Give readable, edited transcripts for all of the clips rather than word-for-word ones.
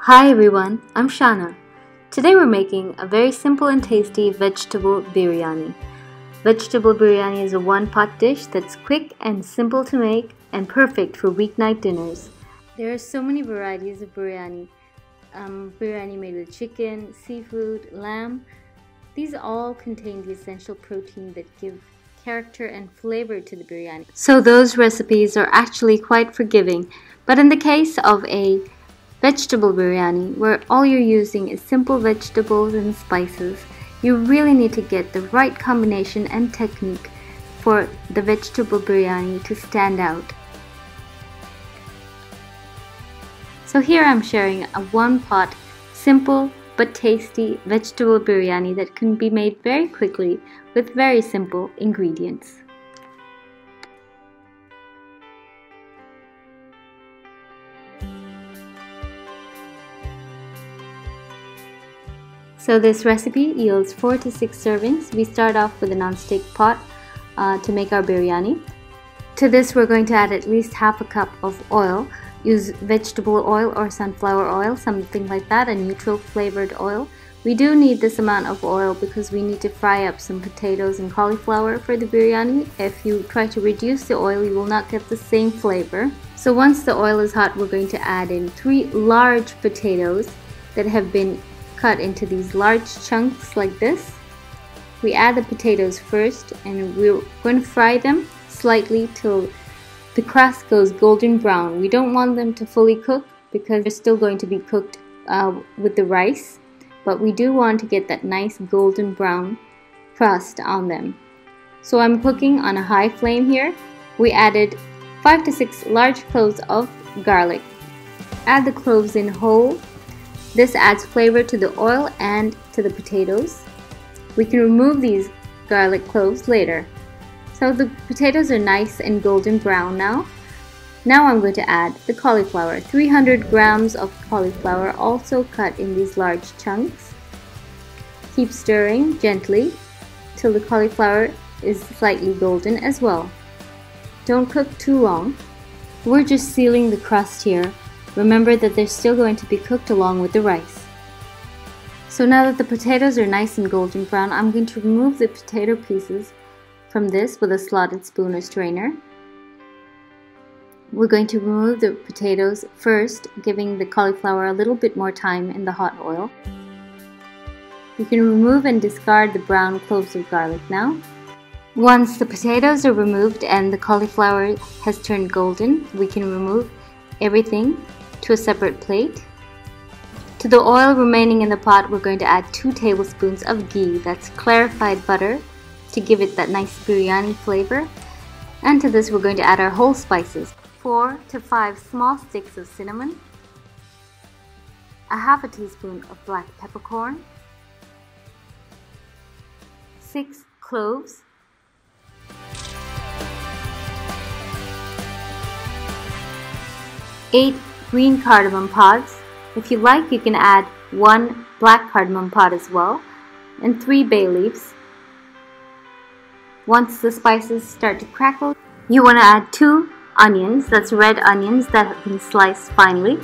Hi everyone, I'm Shana. Today we're making a very simple and tasty vegetable biryani. Vegetable biryani is a one-pot dish that's quick and simple to make and perfect for weeknight dinners. There are so many varieties of biryani. Biryani made with chicken, seafood, lamb. These all contain the essential protein that give character and flavor to the biryani. So those recipes are actually quite forgiving. But in the case of a vegetable biryani, where all you're using is simple vegetables and spices, you really need to get the right combination and technique for the vegetable biryani to stand out. So here I'm sharing a one-pot, simple but tasty vegetable biryani that can be made very quickly with very simple ingredients. So this recipe yields 4 to 6 servings. We start off with a non-stick pot to make our biryani. To this we're going to add at least half a cup of oil. Use vegetable oil or sunflower oil, something like that, a neutral flavored oil. We do need this amount of oil because we need to fry up some potatoes and cauliflower for the biryani. If you try to reduce the oil, you will not get the same flavor. So once the oil is hot, we're going to add in 3 large potatoes that have been cut into these large chunks like this. We add the potatoes first and we're going to fry them slightly till the crust goes golden brown. We don't want them to fully cook because they're still going to be cooked with the rice, but we do want to get that nice golden brown crust on them. So I'm cooking on a high flame here. We added 5 to 6 large cloves of garlic. Add the cloves in whole. This adds flavor to the oil and to the potatoes. We can remove these garlic cloves later. So the potatoes are nice and golden brown now. Now I'm going to add the cauliflower. 300 grams of cauliflower, also cut in these large chunks. Keep stirring gently till the cauliflower is slightly golden as well. Don't cook too long. We're just sealing the crust here. Remember that they're still going to be cooked along with the rice. So now that the potatoes are nice and golden brown, I'm going to remove the potato pieces from this with a slotted spoon or strainer. We're going to remove the potatoes first, giving the cauliflower a little bit more time in the hot oil. You can remove and discard the brown cloves of garlic now. Once the potatoes are removed and the cauliflower has turned golden, we can remove everything to a separate plate. To the oil remaining in the pot, we're going to add 2 tablespoons of ghee, that's clarified butter, to give it that nice biryani flavor. And to this we're going to add our whole spices. 4 to 5 small sticks of cinnamon, a half a teaspoon of black peppercorn, 6 cloves, 8 green cardamom pods. If you like, you can add 1 black cardamom pod as well, and 3 bay leaves. Once the spices start to crackle, you want to add 2 onions, that's red onions that have been sliced finely.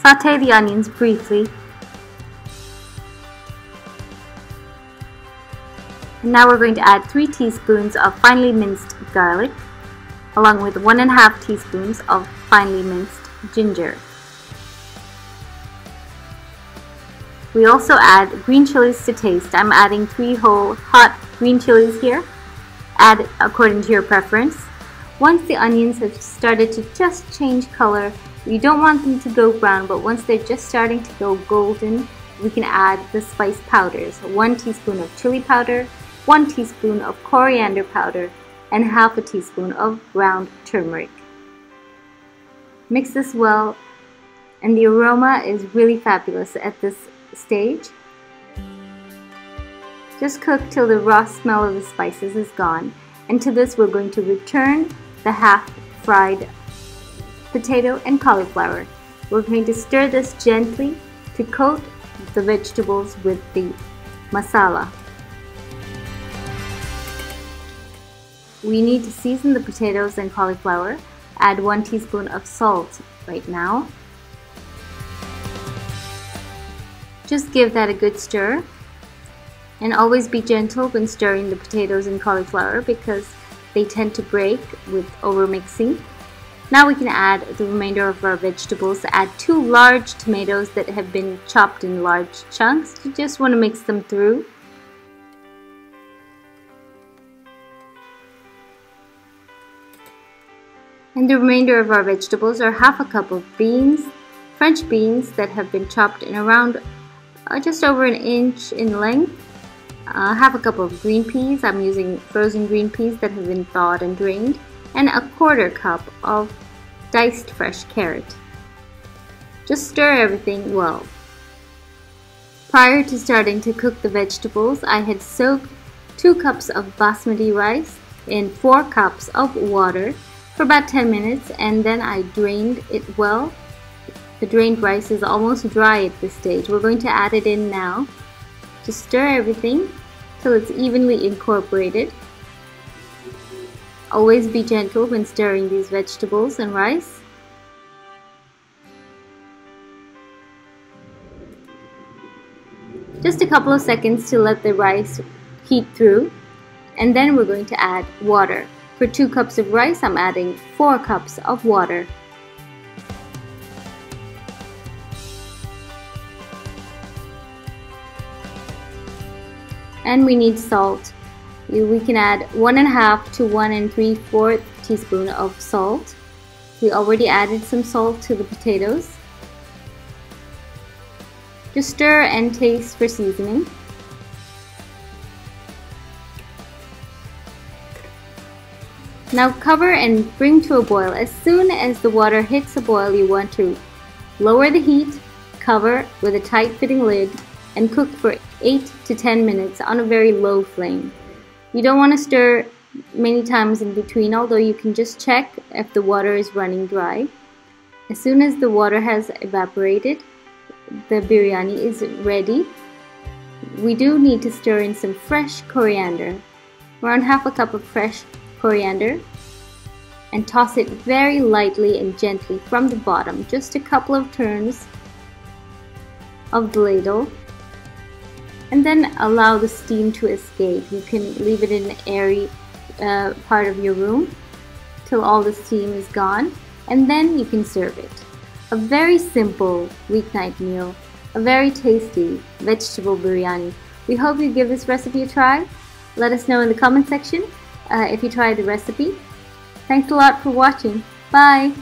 Saute the onions briefly. And now we're going to add 3 teaspoons of finely minced garlic, along with 1.5 teaspoons of finely minced ginger. We also add green chilies to taste. I'm adding 3 whole hot green chilies here. Add according to your preference. Once the onions have started to just change color, we don't want them to go brown, but once they're just starting to go golden, we can add the spice powders. 1 teaspoon of chili powder, 1 teaspoon of coriander powder, and half a teaspoon of ground turmeric. Mix this well, and the aroma is really fabulous at this stage. Just cook till the raw smell of the spices is gone, and to this we're going to return the half fried potato and cauliflower. We're going to stir this gently to coat the vegetables with the masala. We need to season the potatoes and cauliflower add 1 teaspoon of salt right now. Just give that a good stir, and always be gentle when stirring the potatoes and cauliflower because they tend to break with overmixing. Now we can add the remainder of our vegetables. Add 2 large tomatoes that have been chopped in large chunks. You just want to mix them through. And the remainder of our vegetables are half a cup of beans, French beans that have been chopped in around just over an inch in length. Half a cup of green peas. I'm using frozen green peas that have been thawed and drained, and a 1/4 cup of diced fresh carrot. Just stir everything well. Prior to starting to cook the vegetables, I had soaked 2 cups of basmati rice in 4 cups of water for about 10 minutes, and then I drained it well. The drained rice is almost dry at this stage. We're going to add it in now. Just stir everything till it's evenly incorporated. Always be gentle when stirring these vegetables and rice. Just a couple of seconds to let the rice heat through, and then we're going to add water. For 2 cups of rice, I'm adding 4 cups of water. And we need salt. We can add 1½ to 1 3/4 teaspoon of salt. We already added some salt to the potatoes. Just stir and taste for seasoning. Now cover and bring to a boil. As soon as the water hits a boil, you want to lower the heat, cover with a tight fitting lid, and cook for 8 to 10 minutes on a very low flame. You don't want to stir many times in between, although you can just check if the water is running dry. As soon as the water has evaporated, the biryani is ready. We do need to stir in some fresh coriander, around half a cup of fresh coriander, and toss it very lightly and gently from the bottom, just a couple of turns of the ladle, and then allow the steam to escape. You can leave it in an airy part of your room till all the steam is gone, and then you can serve it. A very simple weeknight meal, a very tasty vegetable biryani. We hope you give this recipe a try. Let us know in the comment section if you tried the recipe. Thanks a lot for watching. Bye!